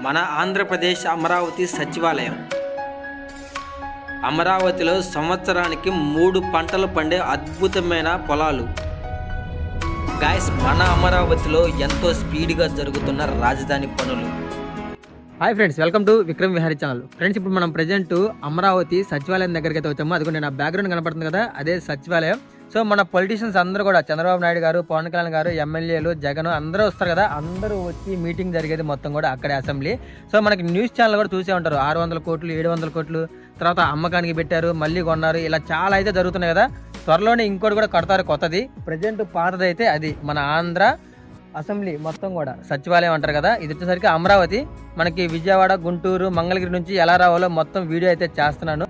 మన ఆంధ్రప్రదేశ్ అమరావతి సచివాలయం. అమరావతిలో సంవత్సరానికి 3 పంటలు పండే అద్భుతమైన పొలాలు. గాయస్, మన అమరావతిలో ఎంతో స్పీడ్గా జరుగుతున్న రాజధాని పనులు. Hi friends, welcome to Vikram Vihari channel. Friends, ఇప్పుడు మనం ప్రెజెంట్ అమరావతి సచివాలయం దగ్గరికి అయితే వచ్చాము. అదిగోండి నా బ్యాక్గ్రౌండ్ కనపడుతుంది కదా, అదే సచివాలయం. సో మన పొలిటీషియన్స్ అందరూ కూడా, చంద్రబాబు నాయుడు గారు, పవన్ కళ్యాణ్ గారు, ఎమ్మెల్యేలు, జగన్ అందరూ వస్తారు కదా, అందరూ వచ్చి మీటింగ్ జరిగేది మొత్తం కూడా అక్కడే అసెంబ్లీ. సో మనకి న్యూస్ ఛానల్ కూడా చూసే ఉంటారు, 600 కోట్లు 700 కోట్లు తర్వాత అమ్మకానికి పెట్టారు, మళ్ళీ కొన్నారు, ఇలా చాలా అయితే జరుగుతున్నాయి కదా. త్వరలోనే ఇంకోటి కూడా కడతారు కొత్తది. ప్రజెంట్ పాతదైతే అది మన ఆంధ్ర అసెంబ్లీ మొత్తం కూడా సచివాలయం అంటారు కదా. ఇది వచ్చేసరికి అమరావతి. మనకి విజయవాడ, గుంటూరు, మంగళగిరి నుంచి ఎలా రావాలో మొత్తం వీడియో అయితే చేస్తున్నాను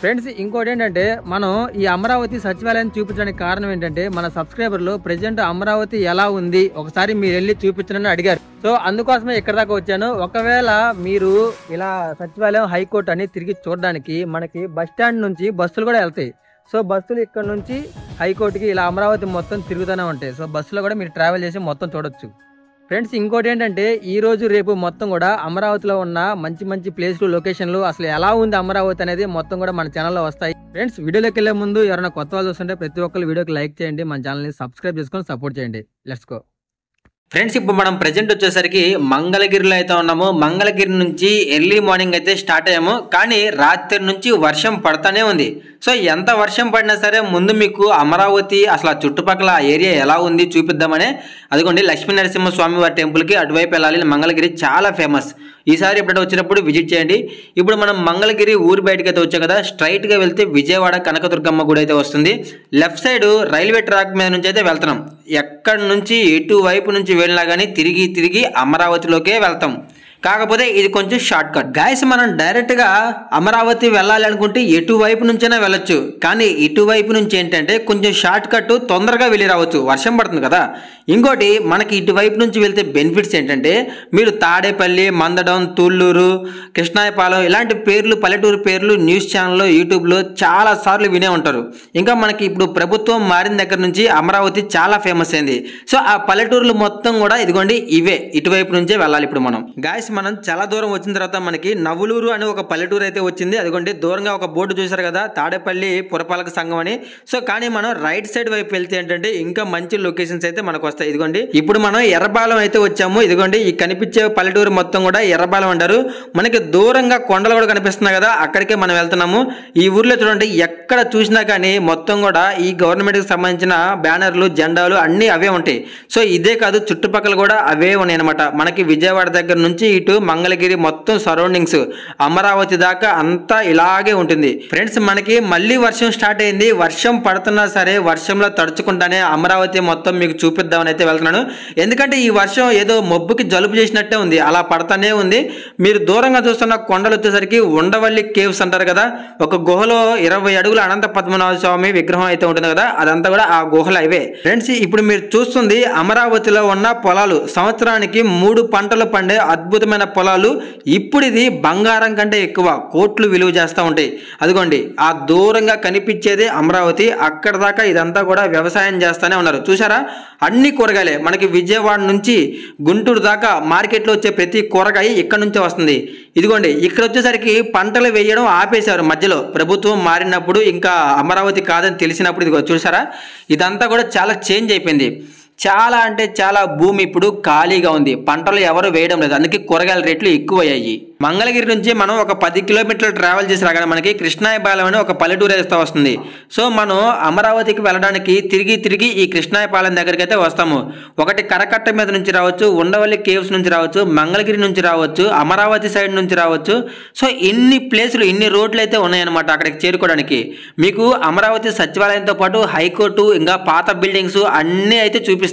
ఫ్రెండ్స్. ఇంకోటి ఏంటంటే, మనం ఈ అమరావతి సచివాలయం చూపించడానికి కారణం ఏంటంటే, మన సబ్స్క్రైబర్లు ప్రజెంట్ అమరావతి ఎలా ఉంది ఒకసారి మీరు వెళ్ళి చూపించనని అడిగారు. సో అందుకోసమే ఇక్కడ దాకా వచ్చాను. ఒకవేళ మీరు ఇలా సచివాలయం, హైకోర్టు అని తిరిగి చూడడానికి మనకి బస్ స్టాండ్ నుంచి బస్సులు కూడా వెళ్తాయి. సో బస్సులు ఇక్కడ నుంచి హైకోర్టుకి ఇలా అమరావతి మొత్తం తిరుగుతూనే ఉంటాయి. సో బస్సులో కూడా మీరు ట్రావెల్ చేసి మొత్తం చూడొచ్చు ఫ్రెండ్స్. ఇంకోటి ఏంటంటే, ఈ రోజు రేపు మొత్తం కూడా అమరావతిలో ఉన్న మంచి మంచి ప్లేస్లు, లొకేషన్లు, అసలు ఎలా ఉంది అమరావతి అనేది మొత్తం కూడా మన ఛానల్లో వస్తాయి ఫ్రెండ్స్. వీడియోలోకి వెళ్లే ముందు ఎవరైనా కొత్త వాళ్ళు చూస్తుంటే ప్రతి ఒక్కరు వీడియోకి లైక్ చేయండి, మన ఛానల్ని సబ్స్క్రైబ్ చేసుకొని సపోర్ట్ చేయండి. లెట్స్ గో ఫ్రెండ్స్, ఇప్పుడు మనం ప్రజెంట్ వచ్చేసరికి మంగళగిరిలో అయితే ఉన్నాము. మంగళగిరి నుంచి ఎర్లీ మార్నింగ్ అయితే స్టార్ట్ అయ్యాము, కానీ రాత్రి నుంచి వర్షం పడతానే ఉంది. సో ఎంత వర్షం పడినా సరే ముందు మీకు అమరావతి అసలు ఆ చుట్టుపక్కల ఏరియా ఎలా ఉంది చూపిద్దామనే. అదిగోండి లక్ష్మీ నరసింహ స్వామి వారి టెంపుల్కి అటువైపు వెళ్ళాలి. మంగళగిరి చాలా ఫేమస్. ఈసారి ఎప్పుడైనా వచ్చినప్పుడు విజిట్ చేయండి. ఇప్పుడు మనం మంగళగిరి ఊరి బయటకి అయితే వచ్చాం కదా, స్ట్రైట్గా వెళ్తే విజయవాడ కనకదుర్గమ్మ గుడి అయితే వస్తుంది. లెఫ్ట్ సైడ్ రైల్వే ట్రాక్ మీద నుంచి అయితే వెళ్తున్నాం. ఎక్కడి నుంచి ఎటువైపు నుంచి వెళ్ళినా కానీ తిరిగి అమరావతిలోకే వెళ్తాం. కాకపోతే ఇది కొంచెం షార్ట్ కట్ గాయస్. మనం డైరెక్ట్గా అమరావతి వెళ్ళాలి అనుకుంటే ఎటువైపు నుంచైనా వెళ్ళొచ్చు, కానీ ఇటువైపు నుంచి ఏంటంటే కొంచెం షార్ట్ కట్, తొందరగా వెళ్ళి రావచ్చు. వర్షం పడుతుంది కదా. ఇంకోటి మనకి ఇటువైపు నుంచి వెళ్తే బెనిఫిట్స్ ఏంటంటే, మీరు తాడేపల్లి, మందడం, తుళ్ళూరు, కృష్ణాయపాలెం ఇలాంటి పేర్లు, పల్లెటూరు పేర్లు న్యూస్ ఛానల్లో, యూట్యూబ్లో చాలా సార్లు వినే ఉంటారు. ఇంకా మనకి ఇప్పుడు ప్రభుత్వం మారిన దగ్గర నుంచి అమరావతి చాలా ఫేమస్ అయింది. సో ఆ పల్లెటూర్లు మొత్తం కూడా ఇదిగోండి ఇవే, ఇటువైపు నుంచే వెళ్ళాలి. ఇప్పుడు మనం గాయస్ మనం చాలా దూరం వచ్చిన తర్వాత మనకి నవ్వులూరు అని ఒక పల్లెటూరు అయితే వచ్చింది. అదిగోండి దూరంగా ఒక బోర్డు చూసారు కదా, తాడేపల్లి పురపాలక సంఘం అని. సో కానీ మనం రైట్ సైడ్ వైపు వెళ్తే ఏంటంటే ఇంకా మంచి లొకేషన్స్ అయితే మనకు వస్తాయి. ఇదిగోండి ఇప్పుడు మనం ఎర్రబాలెం అయితే వచ్చాము. ఇదిగోండి ఈ కనిపించే పల్లెటూరు మొత్తం కూడా ఎర్రబాలెం అంటారు. మనకి దూరంగా కొండలు కూడా కనిపిస్తున్నాయి కదా, అక్కడికే మనం వెళ్తున్నాము. ఈ ఊర్లో చూడండి ఎక్కడ చూసినా కానీ మొత్తం కూడా ఈ గవర్నమెంట్కి సంబంధించిన బ్యానర్లు, జెండాలు అన్నీ అవే ఉంటాయి. సో ఇదే కాదు, చుట్టుపక్కల కూడా అవే ఉన్నాయి అనమాట. మనకి విజయవాడ దగ్గర నుంచి ఇటు మంగళగిరి మొత్తం సరౌండింగ్స్ అమరావతి దాకా అంతా ఇలాగే ఉంటుంది ఫ్రెండ్స్. మనకి మళ్ళీ వర్షం స్టార్ట్ అయింది. వర్షం పడుతున్నా సరే వర్షంలో తడుచుకుంటానే అమరావతి మొత్తం మీకు చూపిద్దామని అయితే వెళ్తున్నాను. ఎందుకంటే ఈ వర్షం ఏదో మబ్బుకి జలుబు చేసినట్టే ఉంది, అలా పడతానే ఉంది. మీరు దూరంగా చూస్తున్న కొండలు వచ్చేసరికి ఉండవల్లి కేవ్స్ అంటారు కదా. ఒక గుహలో 20 అడుగుల అనంత పద్మనాభ స్వామి విగ్రహం అయితే ఉంటుంది కదా, అదంతా కూడా ఆ గుహలు అవే ఫ్రెండ్స్. ఇప్పుడు మీరు చూస్తుంది అమరావతిలో ఉన్న పొలాలు. సంవత్సరానికి 3 పంటలు పండే అద్భుతమైన పొలాలు. ఇప్పుడు ఇది బంగారం కంటే ఎక్కువ కోట్లు విలువ చేస్తూ ఉంటాయి. అదిగోండి ఆ దూరంగా కనిపించేది అమరావతి. అక్కడ దాకా ఇదంతా కూడా వ్యవసాయం చేస్తూనే ఉన్నారు. చూసారా, అన్ని కూరగాయలే. మనకి విజయవాడ నుంచి గుంటూరు దాకా మార్కెట్లో వచ్చే ప్రతి కూరగాయ ఇక్కడ నుంచే వస్తుంది. ఇదిగోండి ఇక్కడ వచ్చేసరికి పంటలు వేయడం ఆపేశారు మధ్యలో. ప్రభుత్వం మారినప్పుడు, ఇంకా అమరావతి కాదని తెలిసినప్పుడు ఇదిగో చూసారా, ఇదంతా కూడా చాలా చేంజ్ అయిపోయింది. చాలా అంటే చాలా భూమి ఇప్పుడు ఖాళీగా ఉంది, పంటలు ఎవరు వేయడం లేదు. అందుకే కూరగాయల రేట్లు ఎక్కువయ్యాయి. మంగళగిరి నుంచి మనం ఒక 10 కిలోమీటర్లు ట్రావెల్ చేసి రాగానే మనకి కృష్ణాయపాలెం అని ఒక పల్లెటూరు అయితే వస్తుంది. సో మనం అమరావతికి వెళ్ళడానికి తిరిగి ఈ కృష్ణాయపాలెం దగ్గరికి అయితే వస్తాము. ఒకటి కరకట్ట మీద నుంచి రావచ్చు, ఉండవల్లి కేవ్స్ నుంచి రావచ్చు, మంగళగిరి నుంచి రావచ్చు, అమరావతి సైడ్ నుంచి రావచ్చు. సో ఇన్ని ప్లేసులు, ఇన్ని రోడ్లు అయితే ఉన్నాయన్నమాట అక్కడికి చేరుకోవడానికి. మీకు అమరావతి సచివాలయంతో పాటు హైకోర్టు, ఇంకా పాత బిల్డింగ్స్ అన్నీ అయితే చూపిస్తాను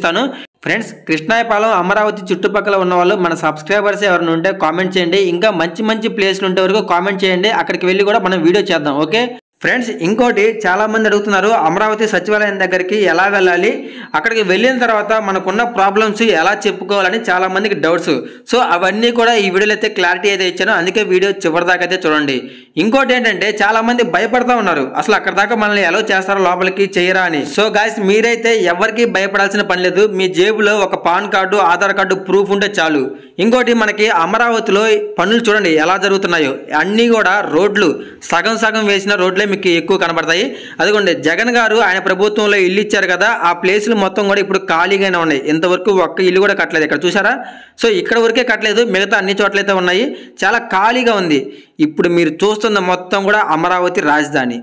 ఫ్రెండ్స్. కృష్ణాయపాలెం, అమరావతి చుట్టుపక్కల ఉన్న వాళ్ళు మన సబ్స్క్రైబర్స్ ఎవరైనా ఉంటే కామెంట్ చేయండి. ఇంకా మంచి ప్లేస్లు ఉంటే వరకు కామెంట్ చేయండి, అక్కడికి వెళ్ళి కూడా మనం వీడియో చేద్దాం. ఓకే ఫ్రెండ్స్, ఇంకోటి చాలా మంది అడుగుతున్నారు, అమరావతి సచివాలయం దగ్గరికి ఎలా వెళ్ళాలి, అక్కడికి వెళ్ళిన తర్వాత మనకున్న ప్రాబ్లమ్స్ ఎలా చెప్పుకోవాలని చాలా మందికి డౌట్స్. సో అవన్నీ కూడా ఈ వీడియోలో అయితే క్లారిటీ అయితే ఇచ్చాను. అందుకే వీడియో చివరిదాకా అయితే చూడండి. ఇంకోటి ఏంటంటే చాలా మంది భయపడతా ఉన్నారు, అసలు అక్కడ దాకా మనల్ని ఎలా చేస్తారో లోపలికి చేయరా అని. సో గాయ్స్, మీరైతే ఎవరికి భయపడాల్సిన పని లేదు. మీ జేబులో ఒక pan card, Aadhaar card proof ఉంటే చాలు. ఇంకోటి, మనకి అమరావతిలో పనులు చూడండి ఎలా జరుగుతున్నాయో. అన్నీ కూడా రోడ్లు సగం సగం వేసిన రోడ్లే మీకు ఎక్కువ కనబడతాయి. అదిగోండి, జగన్ గారు ఆయన ప్రభుత్వంలో ఇల్లు ఇచ్చారు కదా, ఆ ప్లేసులు మొత్తం కూడా ఇప్పుడు ఖాళీగానే ఉన్నాయి. ఇంతవరకు ఒక్క ఇల్లు కూడా కట్టలేదు. ఇక్కడ చూసారా? సో ఇక్కడ వరకే కట్టలేదు, మిగతా అన్ని చోట్లయితే ఉన్నాయి. చాలా ఖాళీగా ఉంది. ఇప్పుడు మీరు చూస్తున్న మొత్తం కూడా అమరావతి రాజధాని.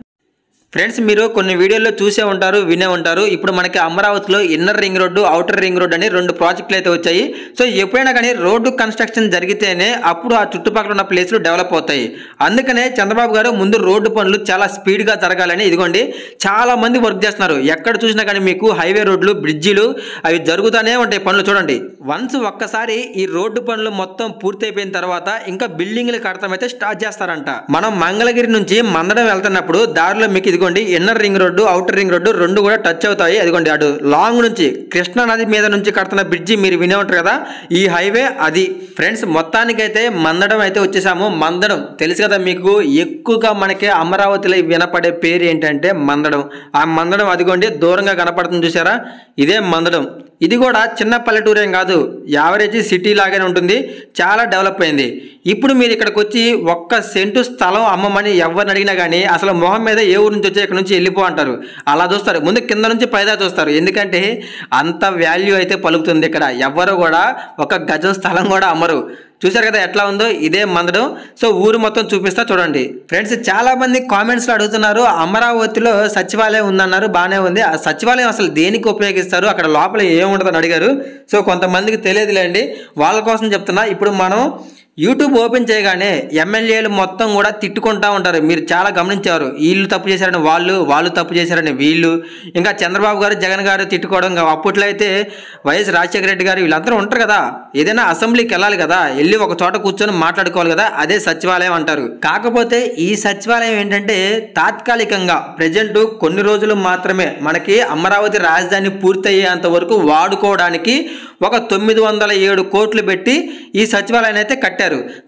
ఫ్రెండ్స్, మీరు కొన్ని వీడియోల్లో చూసే ఉంటారు, వినే ఉంటారు. ఇప్పుడు మనకి అమరావతిలో inner ring road, outer ring road అని 2 ప్రాజెక్టులు అయితే వచ్చాయి. సో ఎప్పుడైనా కానీ రోడ్డు కన్స్ట్రక్షన్ జరిగితేనే అప్పుడు ఆ చుట్టుపక్కల ఉన్న ప్లేస్లు డెవలప్ అవుతాయి. అందుకనే చంద్రబాబు గారు ముందు రోడ్డు పనులు చాలా స్పీడ్గా జరగాలని ఇదిగోండి చాలా మంది వర్క్ చేస్తున్నారు. ఎక్కడ చూసినా కానీ మీకు హైవే రోడ్లు, బ్రిడ్జిలు అవి జరుగుతూనే ఉంటాయి పనులు. చూడండి, వన్స్ ఒక్కసారి ఈ రోడ్డు పనులు మొత్తం పూర్తయిపోయిన తర్వాత ఇంకా బిల్డింగ్లు కడతాం అయితే స్టార్ట్ చేస్తారంట. మనం మంగళగిరి నుంచి మందడం వెళ్తున్నప్పుడు దారిలో మీకు ఇదిగోండి inner ring road, outer ring road 2 కూడా టచ్ అవుతాయి. అదిగోండి, అటు లాంగ్ నుంచి కృష్ణా నది మీద నుంచి కడుతున్న బ్రిడ్జి మీరు వినే ఉంటారు కదా, ఈ హైవే అది. ఫ్రెండ్స్, మొత్తానికైతే మందడం అయితే వచ్చేసాము. మందడం తెలుసు కదా మీకు. ఎక్కువగా మనకి అమరావతిలో వినపడే పేరు ఏంటంటే మందడం. ఆ మందడం అదిగోండి దూరంగా కనపడుతుంది చూసారా, ఇదే మందడం. ఇది కూడా చిన్న పల్లెటూరేం కాదు, యావరేజ్ సిటీ లాగానే ఉంటుంది. చాలా డెవలప్ అయింది. ఇప్పుడు మీరు ఇక్కడికి వచ్చి 1 సెంటు స్థలం అమ్మమని ఎవరిని అడిగినా కానీ అసలు మొహం మీద ఏ ఊరు నుంచి వచ్చి ఇక్కడ నుంచి వెళ్ళిపో అంటారు. అలా చూస్తారు, ముందు కింద నుంచి పైదా చూస్తారు. ఎందుకంటే అంత వాల్యూ అయితే పలుకుతుంది ఇక్కడ. ఎవరు కూడా 1 గజం స్థలం కూడా అమ్మరు. చూసారు కదా ఎట్లా ఉందో, ఇదే మందడం. సో ఊరు మొత్తం చూపిస్తా చూడండి. ఫ్రెండ్స్, చాలా మంది కామెంట్స్లో అడుగుతున్నారు, అమరావతిలో సచివాలయం ఉందన్నారు, బాగానే ఉంది. ఆ సచివాలయం అసలు దేనికి ఉపయోగిస్తారు, అక్కడ లోపల ఏముంటుందని అడిగారు. సో కొంతమందికి తెలియదులేండి, వాళ్ళ కోసం చెప్తున్నా. ఇప్పుడు మనం యూట్యూబ్ ఓపెన్ చేయగానే ఎమ్మెల్యేలు మొత్తం కూడా తిట్టుకుంటా ఉంటారు. మీరు చాలా గమనించారు, వీళ్ళు తప్పు చేశారని వాళ్ళు తప్పు చేశారని వీళ్ళు. ఇంకా చంద్రబాబు గారు, జగన్ గారు తిట్టుకోవడం. అప్పట్లో అయితే వైఎస్ రాజశేఖర రెడ్డి గారు వీళ్ళందరూ ఉంటారు కదా, ఏదైనా అసెంబ్లీకి వెళ్ళాలి కదా, వెళ్ళి ఒక చోట కూర్చొని మాట్లాడుకోవాలి కదా, అదే సచివాలయం అంటారు. కాకపోతే ఈ సచివాలయం ఏంటంటే తాత్కాలికంగా ప్రజెంట్ కొన్ని రోజులు మాత్రమే మనకి అమరావతి రాజధాని పూర్తయ్యేంత వరకు వాడుకోవడానికి ఒక 907 కోట్లు పెట్టి ఈ సచివాలయాన్ని అయితే కట్టారు.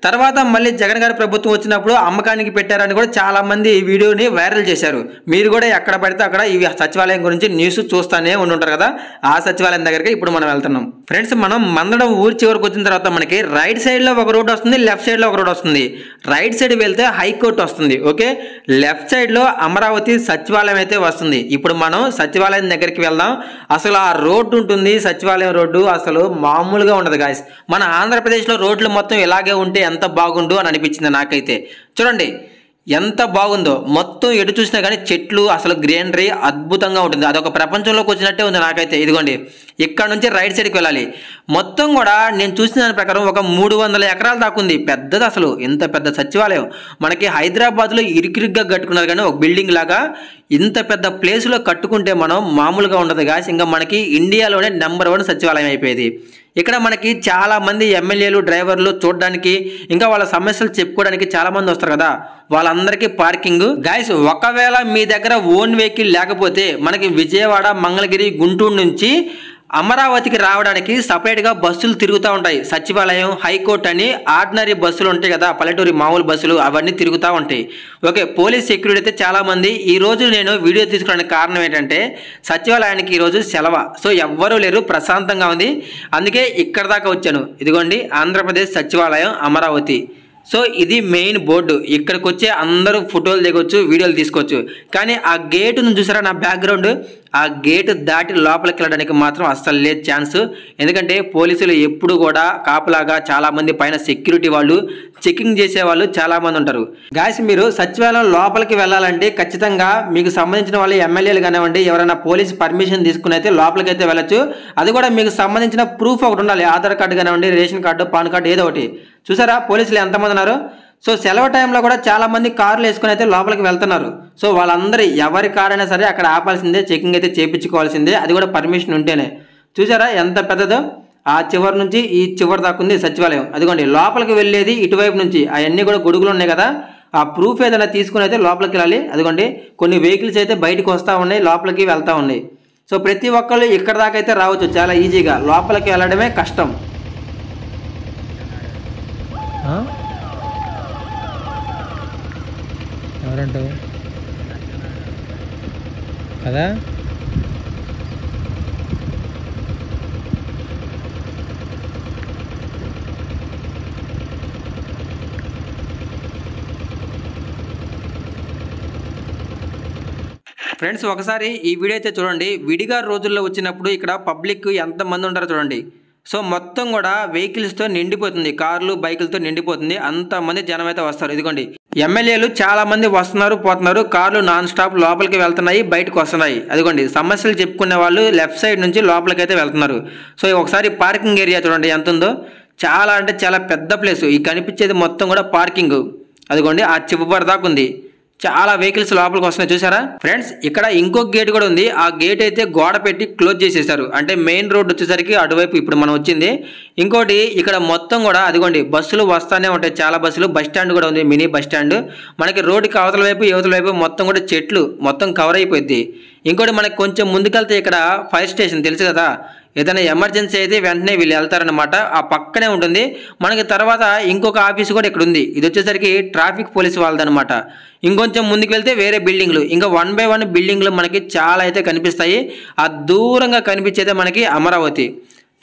తర్వాత మళ్ళీ జగన్ గారి ప్రభుత్వం వచ్చినప్పుడు అమ్మకానికి పెట్టారని కూడా చాలా మంది ఈ వీడియోని వైరల్ చేశారు. మీరు కూడా ఎక్కడ పడితే అక్కడ ఈ సచివాలయం గురించి న్యూస్ చూస్తానే ఉంటుంటారు కదా, ఆ సచివాలయం దగ్గరికి ఇప్పుడు మనం వెళ్తున్నాం. ఫ్రెండ్స్, మనం మందడం ఊరి చివరికి వచ్చిన తర్వాత మనకి రైట్ సైడ్లో ఒక రోడ్ వస్తుంది, లెఫ్ట్ సైడ్లో ఒక రోడ్ వస్తుంది. రైట్ సైడ్ వెళ్తే హైకోర్టు వస్తుంది, ఓకే. లెఫ్ట్ సైడ్లో అమరావతి సచివాలయం అయితే వస్తుంది. ఇప్పుడు మనం సచివాలయం దగ్గరికి వెళ్దాం. అసలు ఆ రోడ్డు ఉంటుంది, సచివాలయం రోడ్డు అసలు మామూలుగా ఉండదు గాయస్. మన ఆంధ్రప్రదేశ్లో రోడ్లు మొత్తం ఇలాగే ఉంటే ఎంత బాగుండు అని అనిపించింది నాకైతే. చూడండి ఎంత బాగుందో, మొత్తం ఎటు చూసినా కానీ చెట్లు, అసలు గ్రీనరీ అద్భుతంగా ఉంటుంది. అదొక ప్రపంచంలోకి వచ్చినట్టే ఉంది నాకైతే. ఇదిగోండి, ఇక్కడ నుంచి రైట్ సైడ్కి వెళ్ళాలి. మొత్తం కూడా నేను చూసిన దాని ప్రకారం ఒక 300 ఎకరాలు దాకా ఉంది. పెద్దది అసలు, ఇంత పెద్ద సచివాలయం. మనకి హైదరాబాద్లో ఇరుకిరుగ్గా కట్టుకున్నారు కానీ ఒక బిల్డింగ్ లాగా ఇంత పెద్ద ప్లేస్లో కట్టుకుంటే మనం మామూలుగా ఉండదు గాయస్. ఇంకా మనకి ఇండియాలోనే నెంబర్ 1 సచివాలయం అయిపోయేది. ఇక్కడ మనకి చాలా మంది ఎమ్మెల్యేలు, డ్రైవర్లు చూడడానికి, ఇంకా వాళ్ళ సమస్యలు చెప్పుకోవడానికి చాలా మంది వస్తారు కదా, వాళ్ళందరికీ పార్కింగ్. గాయస్, ఒకవేళ మీ దగ్గర ఓన్ వెహికల్ లేకపోతే మనకి విజయవాడ, మంగళగిరి, గుంటూరు నుంచి అమరావతికి రావడానికి సపరేట్గా బస్సులు తిరుగుతూ ఉంటాయి. సచివాలయం, హైకోర్టు అని ఆర్డినరీ బస్సులు ఉంటాయి కదా, పల్లెటూరి మామూలు బస్సులు, అవన్నీ తిరుగుతూ ఉంటాయి. ఓకే, పోలీస్ సెక్యూరిటీ అయితే చాలామంది. ఈరోజు నేను వీడియో తీసుకోవడానికి కారణం ఏంటంటే సచివాలయానికి ఈరోజు సెలవు. సో ఎవ్వరూ లేరు, ప్రశాంతంగా ఉంది. అందుకే ఇక్కడ దాకా వచ్చాను. ఇదిగోండి ఆంధ్రప్రదేశ్ సచివాలయం అమరావతి. సో ఇది మెయిన్ బోర్డు. ఇక్కడికి వచ్చే అందరూ ఫోటోలు దిగొచ్చు, వీడియోలు తీసుకోవచ్చు. కానీ ఆ గేటును చూసారా, నా బ్యాక్గ్రౌండ్, ఆ గేటు దాటి లోపలికి వెళ్ళడానికి మాత్రం అస్సలు లేదు ఛాన్స్. ఎందుకంటే పోలీసులు ఎప్పుడు కూడా కాపులాగా చాలామంది పైన సెక్యూరిటీ వాళ్ళు చెకింగ్ చేసేవాళ్ళు చాలామంది ఉంటారు. గాయస్, మీరు సచివాలయం లోపలికి వెళ్ళాలంటే ఖచ్చితంగా మీకు సంబంధించిన వాళ్ళు ఎమ్మెల్యేలు కానివ్వండి, ఎవరైనా పోలీస్ పర్మిషన్ తీసుకుని అయితే లోపలికి అయితే వెళ్ళచ్చు. అది కూడా మీకు సంబంధించిన ప్రూఫ్ ఒకటి ఉండాలి. ఆధార్ కార్డు కానివ్వండి, రేషన్ కార్డు, పాన్ కార్డు, ఏదో ఒకటి. చూసారా పోలీసులు ఎంతమంది ఉన్నారు. సో సెలవు టైంలో కూడా చాలా మంది కార్లు వేసుకుని అయితే లోపలికి వెళ్తున్నారు. సో వాళ్ళందరూ ఎవరి కార్ అయినా సరే అక్కడ ఆపాల్సిందే, చెకింగ్ అయితే చేయించుకోవాల్సిందే, అది కూడా పర్మిషన్ ఉంటేనే. చూసారా ఎంత పెద్దదో, ఆ చివరి నుంచి ఈ చివరి దాకా ఉంది సచివాలయం. అదిగోండి లోపలికి వెళ్ళేది ఇటువైపు నుంచి. అవన్నీ కూడా గొడుగులు ఉన్నాయి కదా, ఆ ప్రూఫ్ ఏదైనా తీసుకుని అయితే లోపలికి వెళ్ళాలి. అదిగోండి కొన్ని వెహికల్స్ అయితే బయటకు వస్తూ ఉన్నాయి, లోపలికి వెళ్తూ ఉన్నాయి. సో ప్రతి ఒక్కళ్ళు ఇక్కడ దాకా అయితే రావచ్చు చాలా ఈజీగా, లోపలికి వెళ్ళడమే కష్టం. ఎవరంటావు కదా. ఫ్రెండ్స్ ఒకసారి ఈ వీడియో అయితే చూడండి. విడిగా రోజుల్లో వచ్చినప్పుడు ఇక్కడ పబ్లిక్ ఎంతమంది ఉంటారో చూడండి. సో మొత్తం కూడా వెహికల్స్తో నిండిపోతుంది, కార్లు బైకులతో నిండిపోతుంది. అంతమంది జనం అయితే వస్తారు. ఇదిగోండి ఎమ్మెల్యేలు చాలా మంది వస్తున్నారు పోతున్నారు, కార్లు నాన్ స్టాప్ లోపలికి వెళ్తున్నాయి బయటకు వస్తున్నాయి. అదిగోండి సమస్యలు చెప్పుకునే వాళ్ళు లెఫ్ట్ సైడ్ నుంచి లోపలికి అయితే వెళ్తున్నారు. సో ఒకసారి పార్కింగ్ ఏరియా చూడండి ఎంత ఉందో. చాలా అంటే చాలా పెద్ద ప్లేస్. ఈ కనిపించేది మొత్తం కూడా పార్కింగ్. అదిగోండి ఆ చివరి దాకా ఉంది. చాలా వెహికల్స్ లోపలికి వస్తున్నాయి చూసారా ఫ్రెండ్స్. ఇక్కడ ఇంకొక గేట్ కూడా ఉంది. ఆ గేట్ అయితే గోడ పెట్టి క్లోజ్ చేసేసారు. అంటే మెయిన్ రోడ్ వచ్చేసరికి అటువైపు ఇప్పుడు మనం వచ్చింది. ఇంకోటి ఇక్కడ మొత్తం కూడా అదిగోండి బస్సులు వస్తానే ఉంటాయి, చాలా బస్సులు. బస్ స్టాండ్ కూడా ఉంది, మినీ బస్ స్టాండ్. మనకి రోడ్డుకి అవతల వైపు యువతల వైపు మొత్తం కూడా చెట్లు మొత్తం కవర్ అయిపోయింది. ఇంకోటి మనకి కొంచెం ముందుకెళ్తే ఇక్కడ ఫైర్ స్టేషన్ తెలుసు కదా. ఏదైనా ఎమర్జెన్సీ అయితే వెంటనే వీళ్ళు వెళ్తారనమాట. ఆ పక్కనే ఉంటుంది. మనకి తర్వాత ఇంకొక ఆఫీస్ కూడా ఇక్కడ ఉంది. ఇది వచ్చేసరికి ట్రాఫిక్ పోలీస్ వాళ్ళదనమాట. ఇంకొంచెం ముందుకు వెళ్తే వేరే బిల్డింగ్లు, ఇంకా 1 by 1 బిల్డింగ్లు మనకి చాలా అయితే కనిపిస్తాయి. ఆ దూరంగా కనిపించేదే మనకి అమరావతి.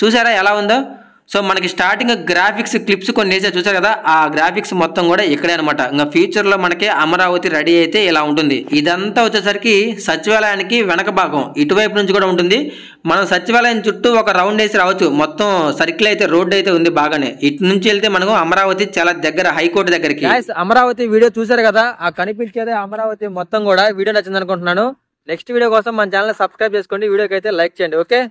చూసారా ఎలా ఉందో. సో మనకి స్టార్టింగ్ గ్రాఫిక్స్ క్లిప్స్ కొన్ని వేసారు చూసారు కదా. ఆ గ్రాఫిక్స్ మొత్తం కూడా ఇక్కడే అనమాట. ఇంకా ఫ్యూచర్లో మనకి అమరావతి రెడీ అయితే ఇలా ఉంటుంది. ఇదంతా వచ్చేసరికి సచివాలయానికి వెనక భాగం ఇటువైపు నుంచి కూడా ఉంటుంది. మనం సచివాలయం చుట్టూ ఒక రౌండ్ వేసి రావచ్చు. మొత్తం సర్కిల్ అయితే రోడ్డు అయితే ఉంది బాగానే. ఇటు నుంచి వెళ్తే మనకు అమరావతి చాలా దగ్గర, హైకోర్టు దగ్గరికి. అమరావతి వీడియో చూసారు కదా. ఆ కనిపించేదే అమరావతి మొత్తం కూడా. వీడియో నచ్చింది అనుకుంటున్నాను. నెక్స్ట్ వీడియో కోసం మన ఛానల్ సబ్స్క్రైబ్ చేసుకోండి, వీడియోకి అయితే లైక్ చేయండి. ఓకే.